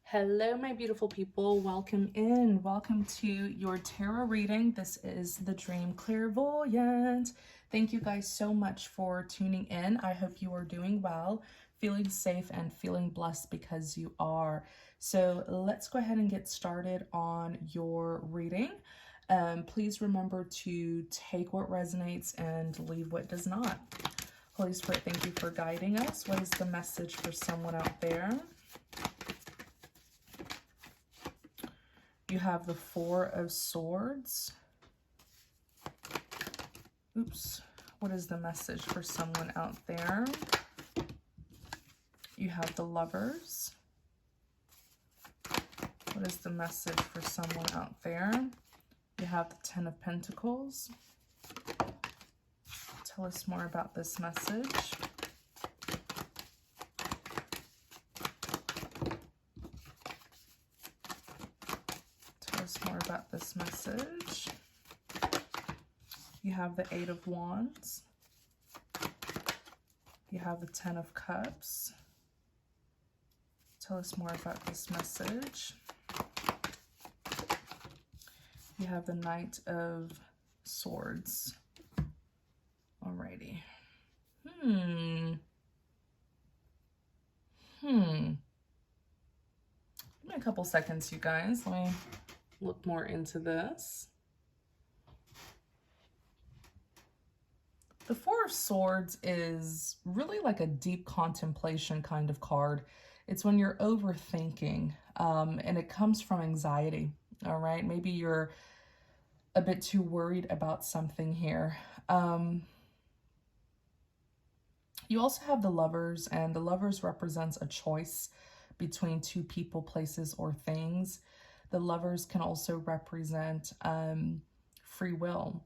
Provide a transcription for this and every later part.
Hello, my beautiful people. Welcome in. Welcome to your tarot reading. This is the Dream Clairvoyant. Thank you guys so much for tuning in. I hope you are doing well, feeling safe, and feeling blessed because you are. So let's go ahead and get started on your reading. Please remember to take what resonates and leave what does not. Holy Spirit, thank you for guiding us. What is the message for someone out there? You have the Four of Swords. Oops. What is the message for someone out there? You have the Lovers. What is the message for someone out there? You have the Ten of Pentacles. Tell us more about this message. Tell us more about this message. You have the Eight of Wands. You have the Ten of Cups. Tell us more about this message. You have the Knight of Swords. Alrighty. Give me a couple seconds, you guys. Let me look more into this. The Four of Swords is really like a deep contemplation kind of card. It's when you're overthinking, and it comes from anxiety, all right? Maybe you're a bit too worried about something here. You also have the Lovers, and the Lovers represents a choice between two people, places, or things. The Lovers can also represent free will.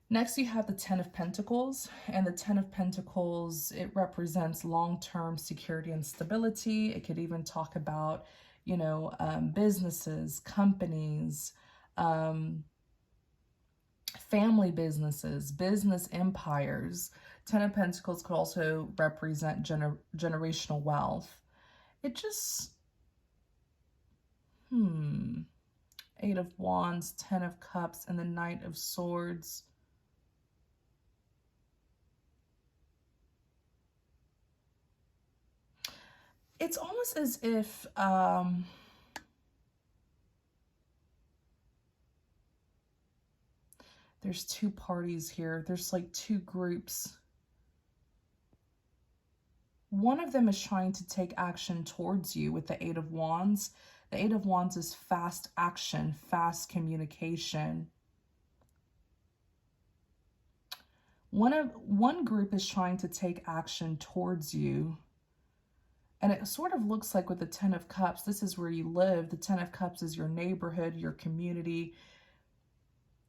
Next, you have the Ten of Pentacles, and the Ten of Pentacles, it represents long-term security and stability. It could even talk about, businesses, companies, family businesses, business empires. Ten of Pentacles could also represent generational wealth. It just, Eight of Wands, Ten of Cups, and the Knight of Swords. It's almost as if there's two parties here. There's like two groups. One of them is trying to take action towards you with the Eight of Wands. The Eight of Wands is fast action, fast communication. One group is trying to take action towards you. And it sort of looks like with the Ten of Cups, this is where you live. The Ten of Cups is your neighborhood, your community.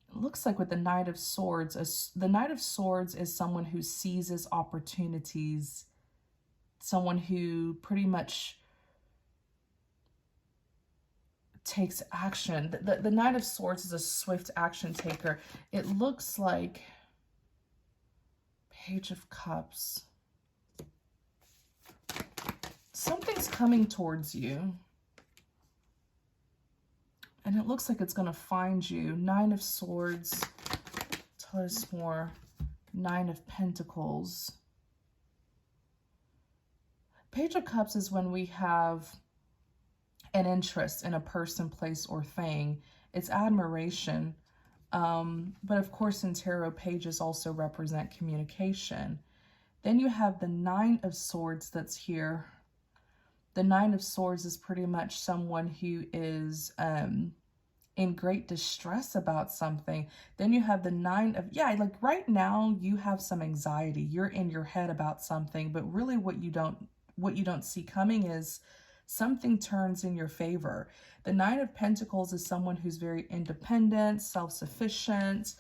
It looks like with the Knight of Swords, the Knight of Swords is someone who seizes opportunities, someone who pretty much takes action. The Knight of Swords is a swift action taker. It looks like Page of Cups. Something's coming towards you. And it looks like it's going to find you. Nine of Swords. Tell us more. Nine of Pentacles. Page of Cups is when we have an interest in a person, place, or thing. It's admiration. But of course in tarot, pages also represent communication. Then you have the Nine of Swords that's here. The Nine of Swords is pretty much someone who is in great distress about something. Then you have the Nine of, like right now you have some anxiety. You're in your head about something, but really what you don't see coming is something turns in your favor. The Nine of Pentacles is someone who's very independent, self-sufficient.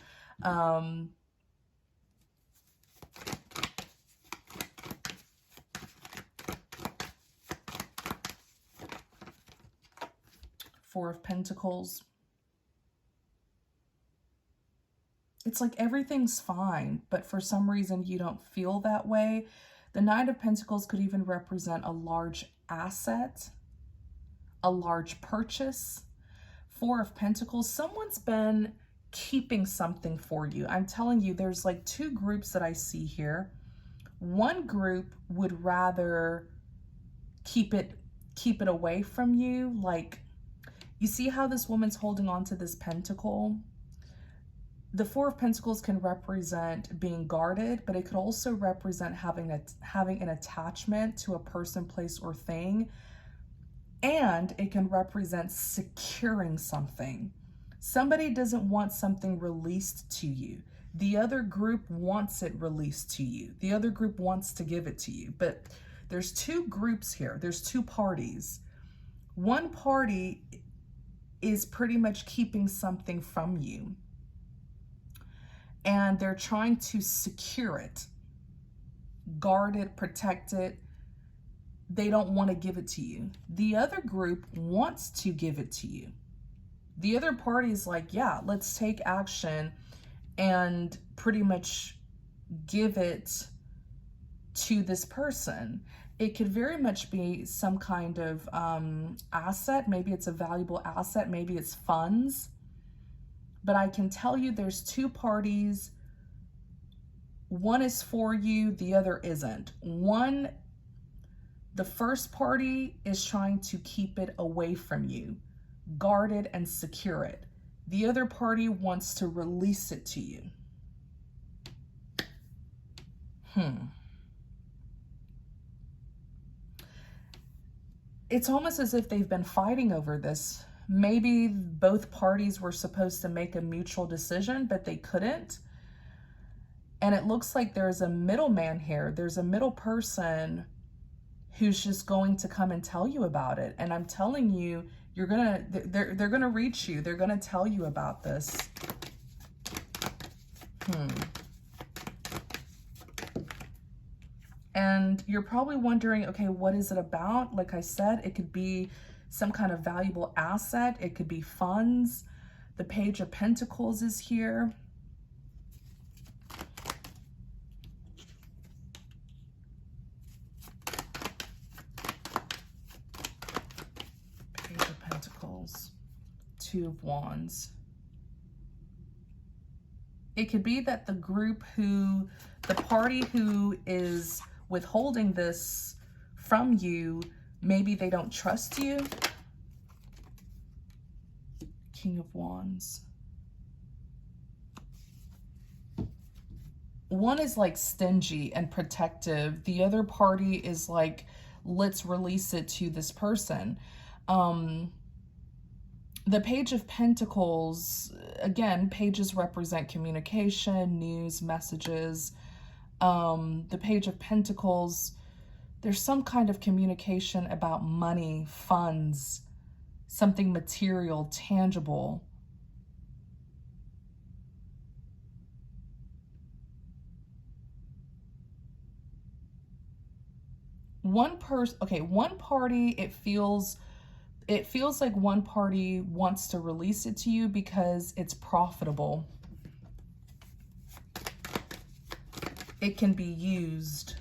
Four of Pentacles. It's like everything's fine, but for some reason you don't feel that way. The Nine of Pentacles could even represent a large asset. a large purchase. Four of Pentacles, someone's been keeping something for you. I'm telling you, there's like two groups that I see here. One group would rather keep it away from you. Like, you see how this woman's holding on to this pentacle? The Four of Pentacles can represent being guarded, but it could also represent having an attachment to a person, place, or thing. And it can represent securing something. Somebody doesn't want something released to you. The other group wants it released to you. The other group wants to give it to you. But there's two groups here. There's two parties. One party is pretty much keeping something from you, and they're trying to secure it, guard it, protect it. They don't want to give it to you. The other group wants to give it to you. The other party is like, yeah, let's take action and pretty much give it to this person. It could very much be some kind of asset. Maybe it's a valuable asset. Maybe it's funds. But I can tell you there's two parties. One is for you, the other isn't. The first party is trying to keep it away from you, guard it and secure it. The other party wants to release it to you. It's almost as if they've been fighting over this. Maybe both parties were supposed to make a mutual decision, but they couldn't. And it looks like there's a middleman here. There's a middle person who's just going to come and tell you about it. And I'm telling you, they're gonna reach you. They're gonna tell you about this. And you're probably wondering, okay, what is it about? Like I said, it could be some kind of valuable asset. It could be funds. The Page of Pentacles is here. Page of Pentacles. Two of Wands. It could be that the party who is withholding this from you, maybe they don't trust you. King of Wands. One is like stingy and protective. The other party is like, let's release it to this person. The Page of Pentacles, again, pages represent communication, news, messages. The Page of Pentacles, there's some kind of communication about money, funds, something material, tangible. One party, it feels like one party wants to release it to you because it's profitable. It can be used.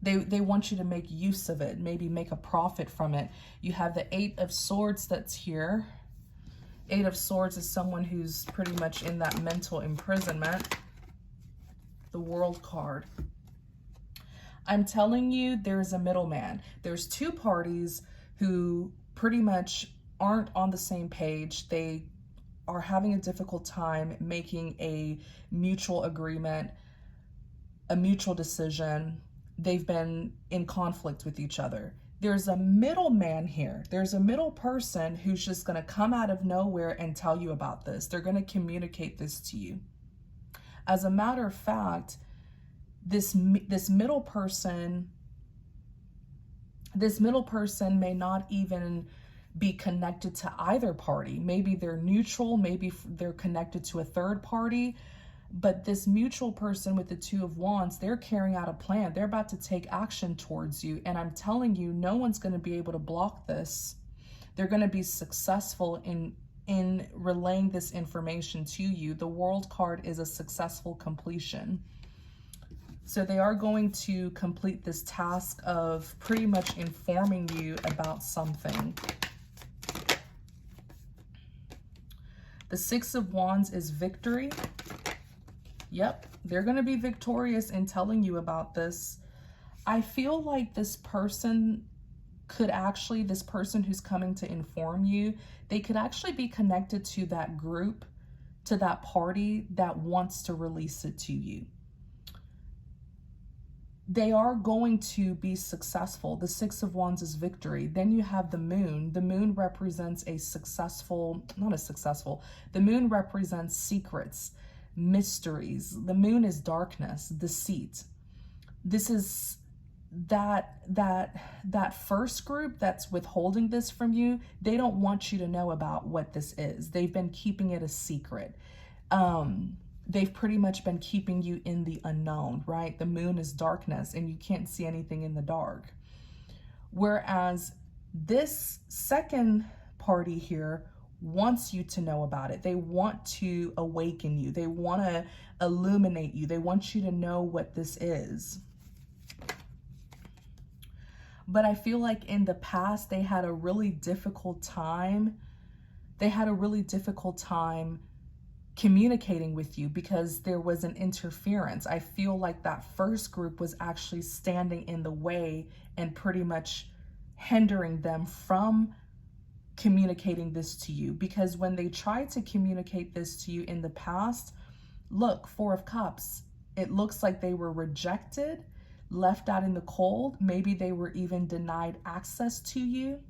They want you to make use of it, maybe make a profit from it. You have the Eight of Swords that's here. Eight of Swords is someone who's pretty much in that mental imprisonment. The World card. I'm telling you, there's a middleman. There's two parties who pretty much aren't on the same page. They are having a difficult time making a mutual agreement, a mutual decision. They've been in conflict with each other. There's a middleman here. There's a middle person who's just going to come out of nowhere and tell you about this. They're going to communicate this to you. As a matter of fact, this middle person may not even be connected to either party. Maybe they're neutral, maybe they're connected to a third party, but this mutual person with the Two of Wands, they're carrying out a plan. They're about to take action towards you, and I'm telling you, no one's going to be able to block this. They're going to be successful in relaying this information to you. The World card is a successful completion. So they are going to complete this task of pretty much informing you about something. The Six of Wands is victory. Yep, they're going to be victorious in telling you about this. I feel like this person who's coming to inform you, they could actually be connected to that group, to that party that wants to release it to you. They are going to be successful. The Six of Wands is victory. Then you have the Moon. The Moon represents the Moon represents secrets, mysteries. The Moon is darkness, deceit. This is that first group that's withholding this from you. They don't want you to know about what this is. They've been keeping it a secret. They've pretty much been keeping you in the unknown, right? The Moon is darkness and you can't see anything in the dark. Whereas this second party here wants you to know about it. They want to awaken you. They want to illuminate you. They want you to know what this is. But I feel like in the past, they had a really difficult time. Communicating with you because there was an interference. I feel like that first group was actually standing in the way and pretty much hindering them from communicating this to you, because when they tried to communicate this to you in the past, look, Four of Cups, it looks like they were rejected, left out in the cold. Maybe they were even denied access to you.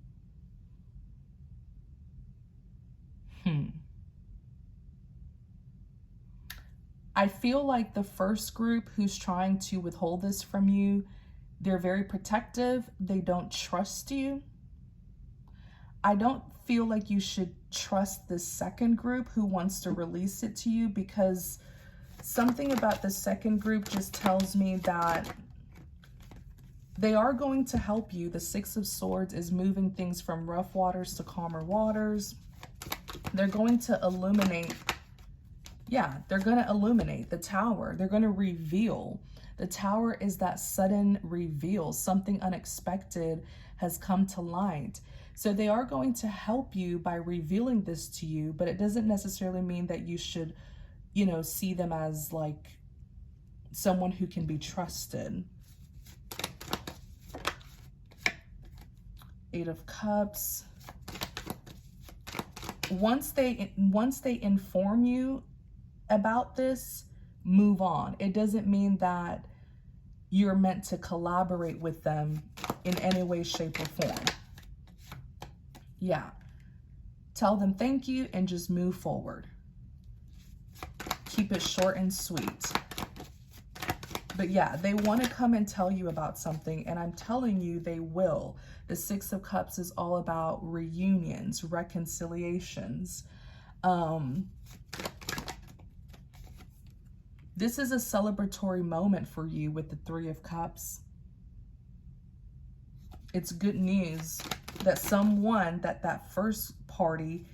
I feel like the first group who's trying to withhold this from you, they're very protective. They don't trust you. I don't feel like you should trust the second group who wants to release it to you, because something about the second group just tells me that they are going to help you. The Six of Swords is moving things from rough waters to calmer waters. They're going to illuminate. Yeah, they're going to illuminate the Tower. They're going to reveal. The Tower is that sudden reveal. Something unexpected has come to light. So they are going to help you by revealing this to you, but it doesn't necessarily mean that you should, see them as like someone who can be trusted. Eight of Cups. Once they inform you about this, move on. It doesn't mean that you're meant to collaborate with them in any way, shape, or form. Yeah. Tell them thank you and just move forward. Keep it short and sweet. But yeah, they want to come and tell you about something, and I'm telling you they will. The Six of Cups is all about reunions, reconciliations. This is a celebratory moment for you with the Three of Cups. It's good news that that first party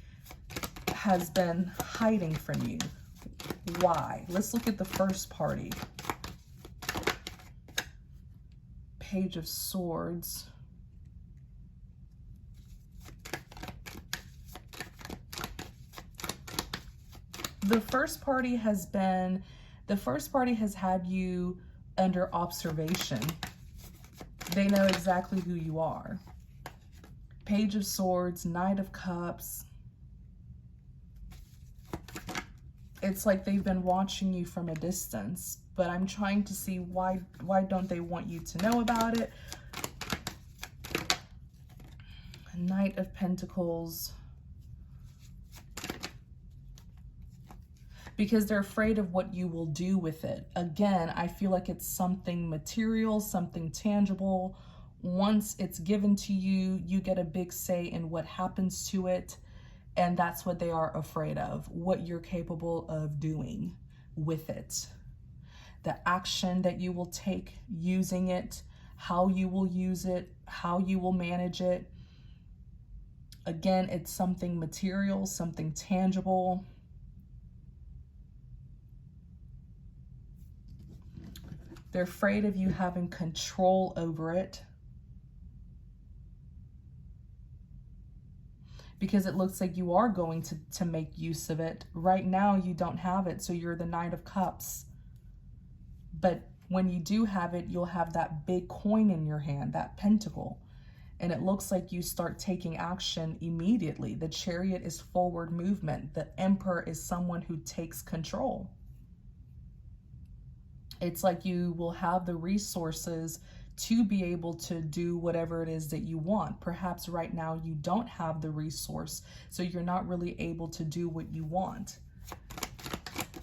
has been hiding from you. Why? Let's look at the first party. Page of Swords. The first party has had you under observation. They know exactly who you are. Page of Swords, Knight of Cups. It's like they've been watching you from a distance, but I'm trying to see why don't they want you to know about it? Knight of Pentacles. Because they're afraid of what you will do with it. Again, I feel like it's something material, something tangible. Once it's given to you, you get a big say in what happens to it. And that's what they are afraid of, what you're capable of doing with it. The action that you will take using it, how you will use it, how you will manage it. Again, it's something material, something tangible. They're afraid of you having control over it, because it looks like you are going to make use of it. Right now, you don't have it, so you're the Knight of Cups. But when you do have it, you'll have that big coin in your hand, that pentacle. And it looks like you start taking action immediately. The Chariot is forward movement. The Emperor is someone who takes control. It's like you will have the resources to be able to do whatever it is that you want. Perhaps right now you don't have the resource, so you're not really able to do what you want.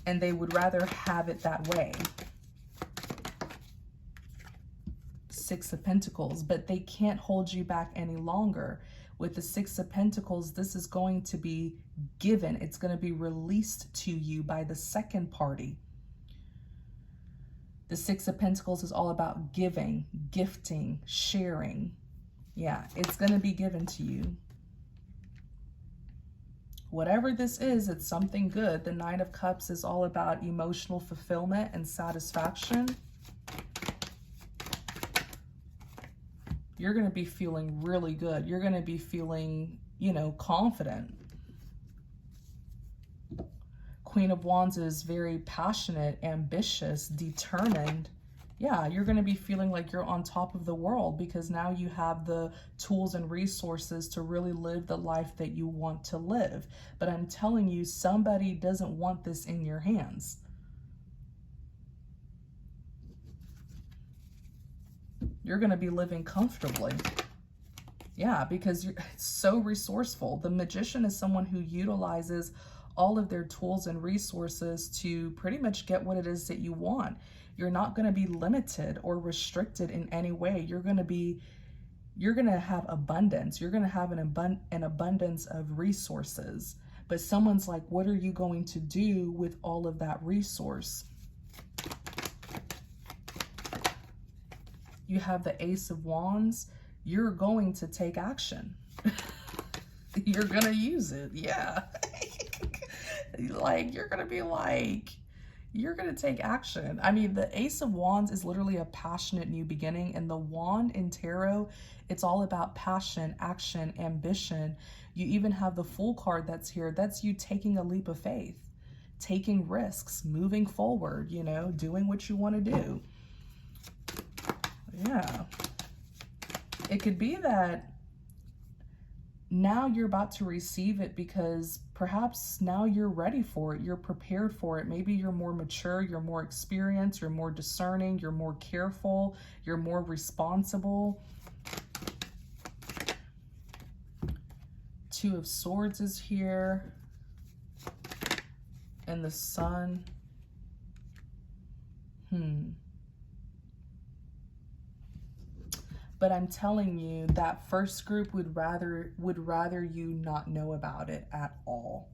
And they would rather have it that way. Six of Pentacles, but they can't hold you back any longer. With the Six of Pentacles, this is going to be given. It's going to be released to you by the second party. The Six of Pentacles is all about giving, gifting, sharing. Yeah, it's going to be given to you. Whatever this is, it's something good. The Nine of Cups is all about emotional fulfillment and satisfaction. You're going to be feeling really good. You're going to be feeling, you know, confident. Queen of Wands is very passionate, ambitious, determined. Yeah, you're going to be feeling like you're on top of the world because now you have the tools and resources to really live the life that you want to live. But I'm telling you, somebody doesn't want this in your hands. You're going to be living comfortably. Yeah, because you're so resourceful. The Magician is someone who utilizes all of their tools and resources to pretty much get what it is that you want. You're not going to be limited or restricted in any way. You're going to have abundance. You're going to have an abundance of resources. But someone's like, what are you going to do with all of that resource? You have the Ace of Wands. You're going to take action. You're going to use it. Yeah. Like, you're going to be like, you're going to take action. I mean, the Ace of Wands is literally a passionate new beginning. And the Wand in Tarot, it's all about passion, action, ambition. You even have the Fool card that's here. That's you taking a leap of faith, taking risks, moving forward, you know, doing what you want to do. Yeah. It could be that now you're about to receive it because perhaps now you're ready for it. You're prepared for it. Maybe you're more mature, you're more experienced, you're more discerning, you're more careful, you're more responsible. Two of Swords is here. And the Sun. But I'm telling you, that first group would rather you not know about it at all.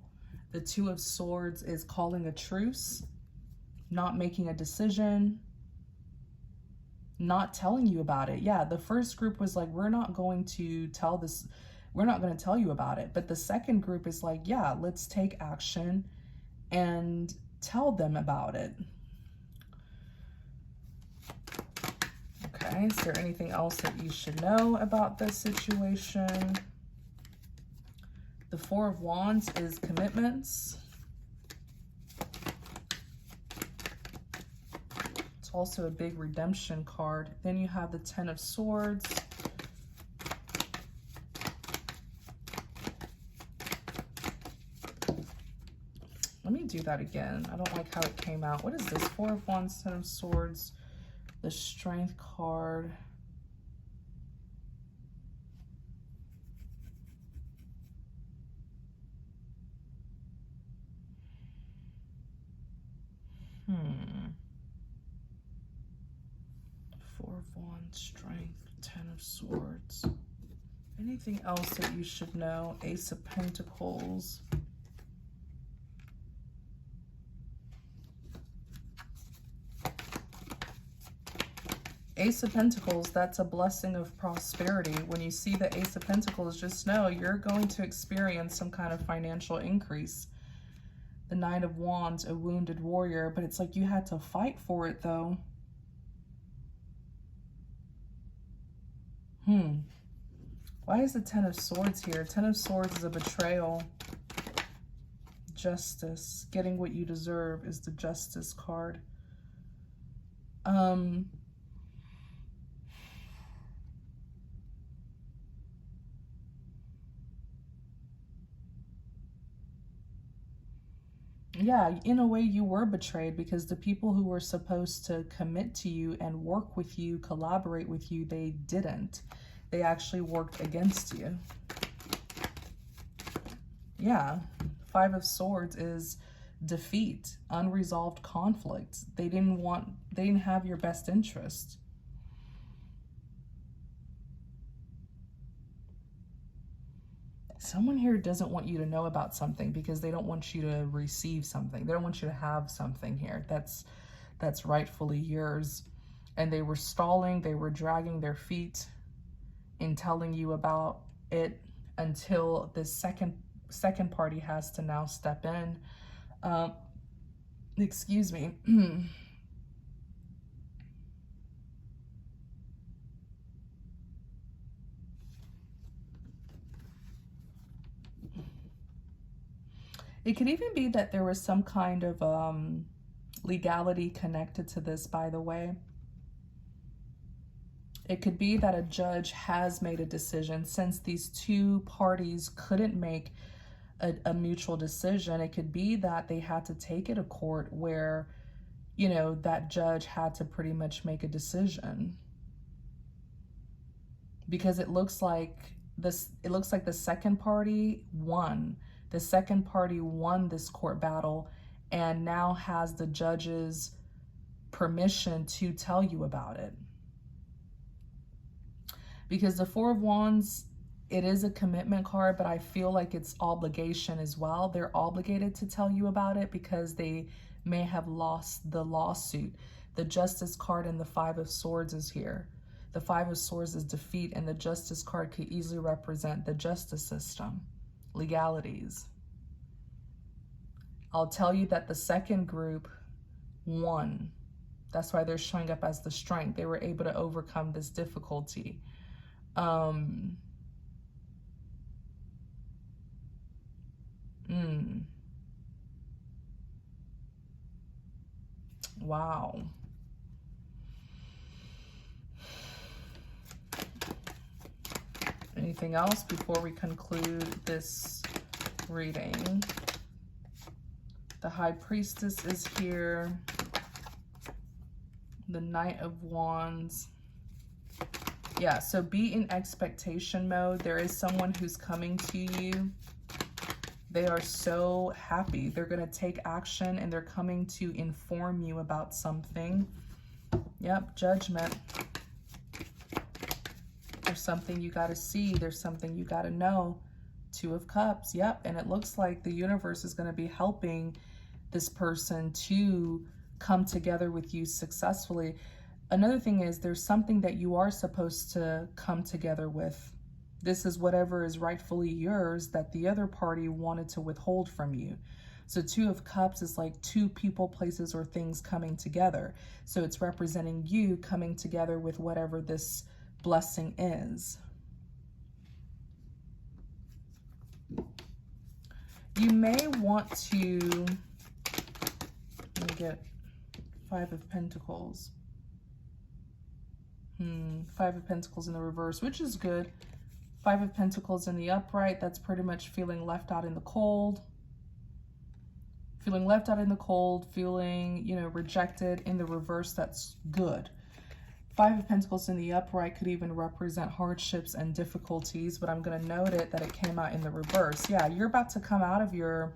The Two of Swords is calling a truce, not making a decision, not telling you about it. Yeah, the first group was like, we're not going to tell you about it. But the second group is like, yeah, let's take action and tell them about it. Okay, is there anything else that you should know about this situation? The Four of Wands is commitments. It's also a big redemption card. Then you have the Ten of Swords. Let me do that again. I don't like how it came out. What is this? Four of Wands, Ten of Swords. The Strength card. Four of Wands, Strength, Ten of Swords. Anything else that you should know? Ace of Pentacles. Ace of Pentacles, that's a blessing of prosperity. When you see the Ace of Pentacles, just know you're going to experience some kind of financial increase. The Knight of Wands, a wounded warrior, but it's like you had to fight for it though. Why is the Ten of Swords here? Ten of Swords is a betrayal. Justice. Getting what you deserve is the Justice card. Yeah, in a way you were betrayed, because the people who were supposed to commit to you and work with you, collaborate with you, they didn't. They actually worked against you. Yeah, Five of Swords is defeat, unresolved conflict. They didn't have your best interest. Someone here doesn't want you to know about something because they don't want you to receive something. They don't want you to have something here that's rightfully yours. And they were stalling, they were dragging their feet in telling you about it until the second party has to now step in. Excuse me. It could even be that there was some kind of legality connected to this, by the way. It could be that a judge has made a decision. Since these two parties couldn't make a mutual decision, it could be that they had to take it to court where, you know, that judge had to pretty much make a decision. Because it looks like the second party won. The second party won this court battle and now has the judge's permission to tell you about it. Because the Four of Wands, it is a commitment card, but I feel like it's obligation as well. They're obligated to tell you about it because they may have lost the lawsuit. The Justice card and the Five of Swords is here. The Five of Swords is defeat, and the Justice card could easily represent the justice system, legalities. I'll tell you that the second group won. That's why they're showing up as the strength. They were able to overcome this difficulty. Wow. Anything else before we conclude this reading? The High Priestess is here. The Knight of Wands. Yeah, so be in expectation mode. There is someone who's coming to you. They are so happy. They're going to take action and they're coming to inform you about something. Yep, Judgment. There's something you got to see. There's something you got to know. Two of Cups. Yep, and it looks like the universe is going to be helping this person to come together with you successfully. Another thing is there's something that you are supposed to come together with. This is whatever is rightfully yours that the other party wanted to withhold from you. So Two of Cups is like two people, places, or things coming together. So it's representing you coming together with whatever this blessing is. You may want to, let me get Five of Pentacles. Five of Pentacles in the reverse, which is good. Five of Pentacles in the upright, that's pretty much feeling left out in the cold. Feeling left out in the cold, feeling, you know, rejected. In the reverse, that's good. Five of Pentacles in the upright could even represent hardships and difficulties, but I'm going to note it that it came out in the reverse. Yeah, you're about to come out of your,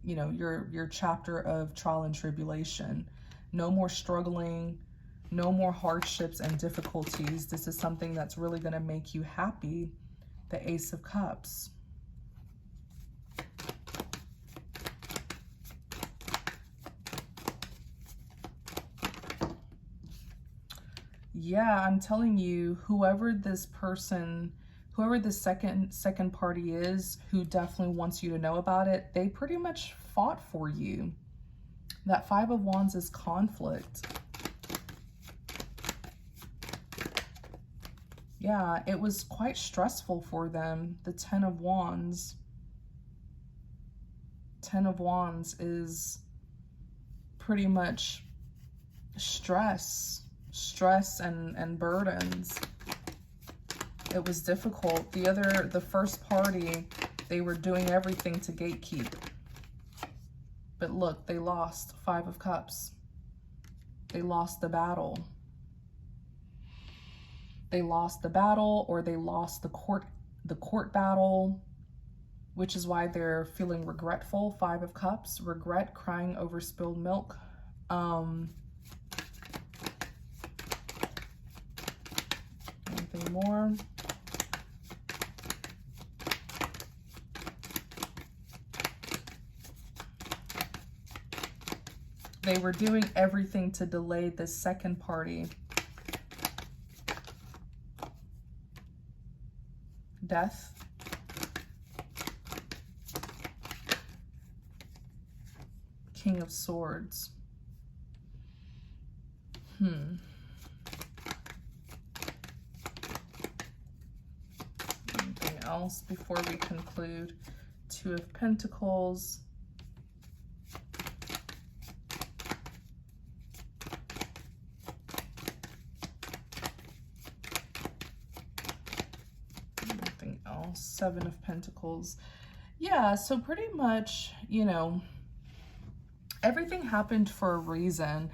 you know, your chapter of trial and tribulation. No more struggling. No more hardships and difficulties. This is something that's really going to make you happy. The Ace of Cups. Yeah, I'm telling you, whoever this person, whoever the second party is, who definitely wants you to know about it, they pretty much fought for you. That Five of Wands is conflict. Yeah, it was quite stressful for them. The Ten of Wands. Ten of Wands is pretty much stress and burdens. It was difficult. The first party, they were doing everything to gatekeep. But look, they lost. Five of Cups. They lost the battle. They lost the battle, or they lost the court battle, which is why they're feeling regretful. Five of Cups, regret, crying over spilled milk. Anything more? They were doing everything to delay this second party. Death. King of Swords. Anything else before we conclude? Two of Pentacles. Anything else? Seven of Pentacles. Yeah, so pretty much, you know, everything happened for a reason.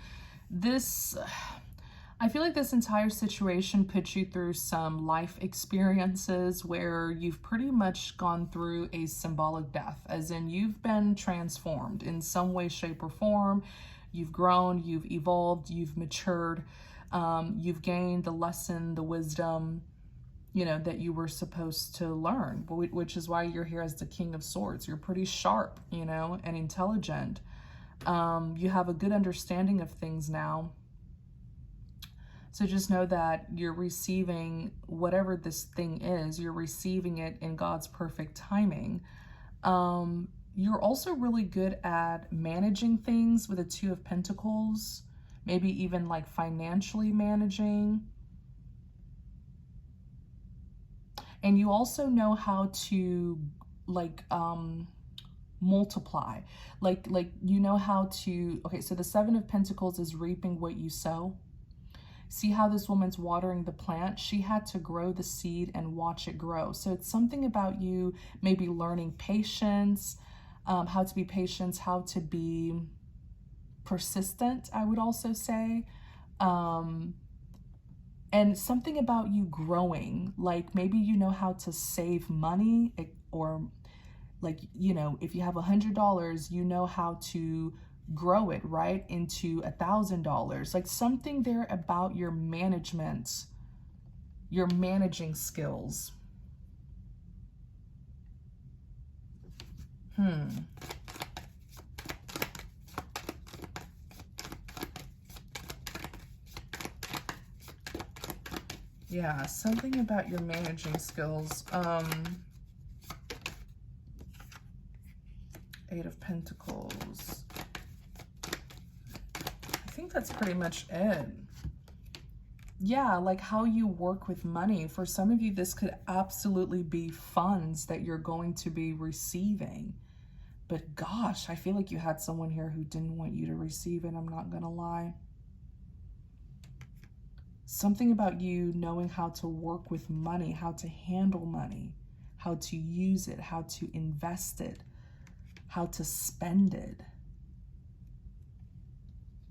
I feel like this entire situation put you through some life experiences where you've pretty much gone through a symbolic death, as in you've been transformed in some way, shape, or form. You've grown, you've evolved, you've matured, you've gained the lesson, the wisdom, you know, that you were supposed to learn, which is why you're here as the King of Swords. You're pretty sharp, you know, and intelligent. You have a good understanding of things now. So just know that you're receiving whatever this thing is, you're receiving it in God's perfect timing. You're also really good at managing things with the Two of Pentacles, maybe even like financially managing. And you also know how to multiply, like you know how to, okay, so the Seven of Pentacles is reaping what you sow. See how this woman's watering the plant? She had to grow the seed and watch it grow. So it's something about you maybe learning patience, how to be patient, how to be persistent, I would also say. And something about you growing, like maybe you know how to save money, or like, you know, if you have $100, you know how to grow it, right, into $1,000. Like something there about your management, your managing skills. Yeah, something about your managing skills. Eight of Pentacles. I think that's pretty much it. Yeah, like how you work with money. For some of you, this could absolutely be funds that you're going to be receiving. But gosh, I feel like you had someone here who didn't want you to receive it, I'm not gonna lie. Something about you knowing how to work with money, how to handle money, how to use it, how to invest it, how to spend it.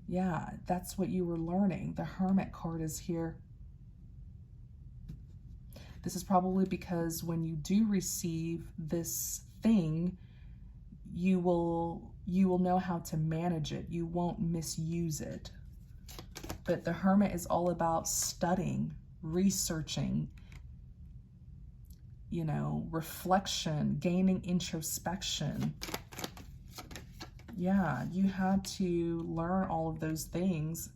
Yeah, that's what you were learning. The Hermit card is here. This is probably because when you do receive this thing, you will know how to manage it. You won't misuse it. But the Hermit is all about studying, researching, you know, reflection, gaining introspection. Yeah, you had to learn all of those things,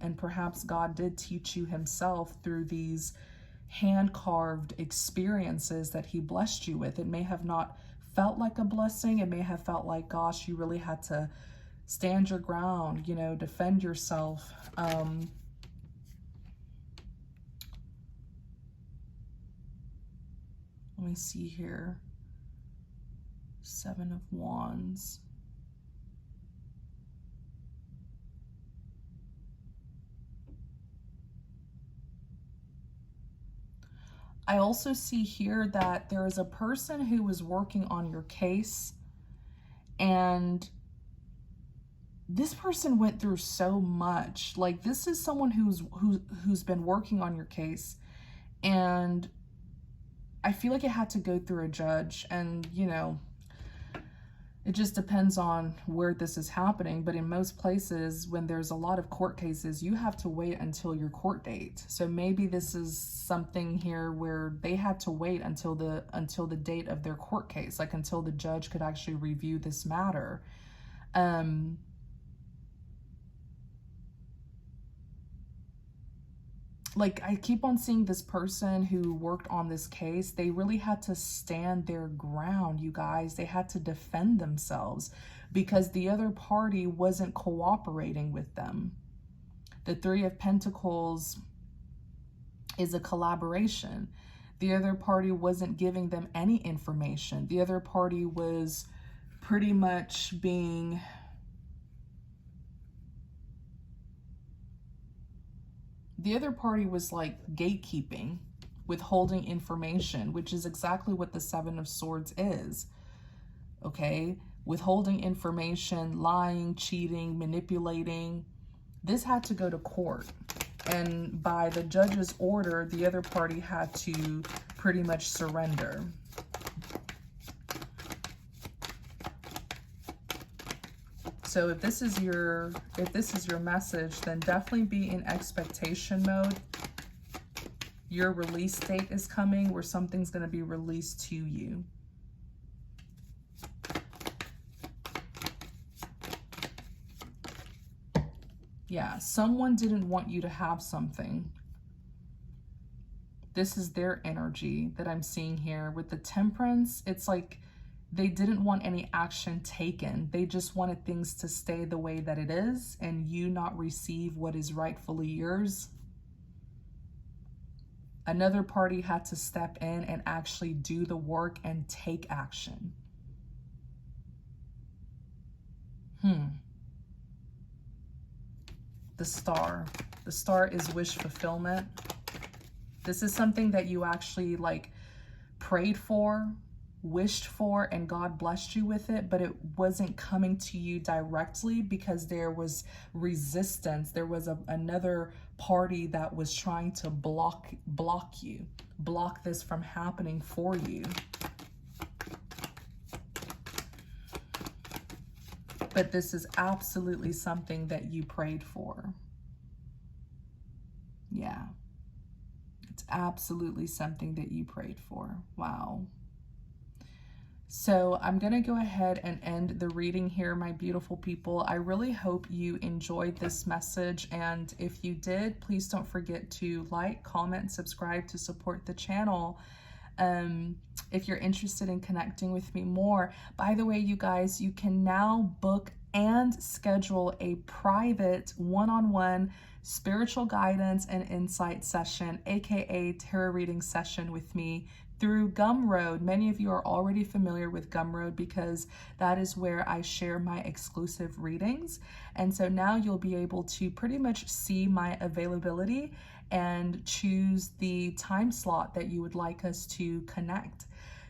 and perhaps God did teach you himself through these hand-carved experiences that he blessed you with. It may have not felt like a blessing. It may have felt like, gosh, you really had to stand your ground, you know, defend yourself. Let me see here. 7 of Wands. I also see here that there is a person who was working on your case, and this person went through so much. Like, this is someone who's been working on your case, and I feel like it had to go through a judge, and you know, it just depends on where this is happening. But in most places, when there's a lot of court cases, you have to wait until your court date. So maybe this is something here where they had to wait until the date of their court case, like until the judge could actually review this matter. Like, I keep on seeing this person who worked on this case, they really had to stand their ground, you guys. They had to defend themselves because the other party wasn't cooperating with them. The 3 of Pentacles is a collaboration. The other party wasn't giving them any information. The other party was pretty much being... The other party was like gatekeeping, withholding information, which is exactly what the 7 of Swords is. Okay? Withholding information, lying, cheating, manipulating. This had to go to court. And by the judge's order, the other party had to pretty much surrender. So if this is your message, then definitely be in expectation mode. Your release date is coming, where something's going to be released to you. Yeah, someone didn't want you to have something. This is their energy that I'm seeing here. With the Temperance, it's like they didn't want any action taken. They just wanted things to stay the way that it is and you not receive what is rightfully yours. Another party had to step in and actually do the work and take action. The Star. The Star is wish fulfillment. This is something that you actually like prayed for, wished for, and God blessed you with it, but it wasn't coming to you directly because there was resistance. There was another party that was trying to block this from happening for you. But this is absolutely something that you prayed for. Yeah. It's absolutely something that you prayed for. Wow. So I'm going to go ahead and end the reading here, my beautiful people. I really hope you enjoyed this message. And if you did, please don't forget to like, comment, and subscribe to support the channel. If you're interested in connecting with me more. By the way, you guys, you can now book and schedule a private one-on-one spiritual guidance and insight session, aka tarot reading session with me through Gumroad. Many of you are already familiar with Gumroad because that is where I share my exclusive readings. And so now you'll be able to pretty much see my availability and choose the time slot that you would like us to connect.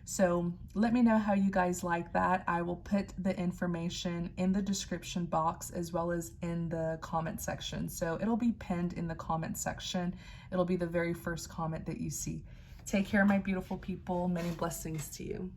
So let me know how you guys like that. I will put the information in the description box as well as in the comment section. So it'll be pinned in the comment section. It'll be the very first comment that you see. Take care, my beautiful people. Many blessings to you.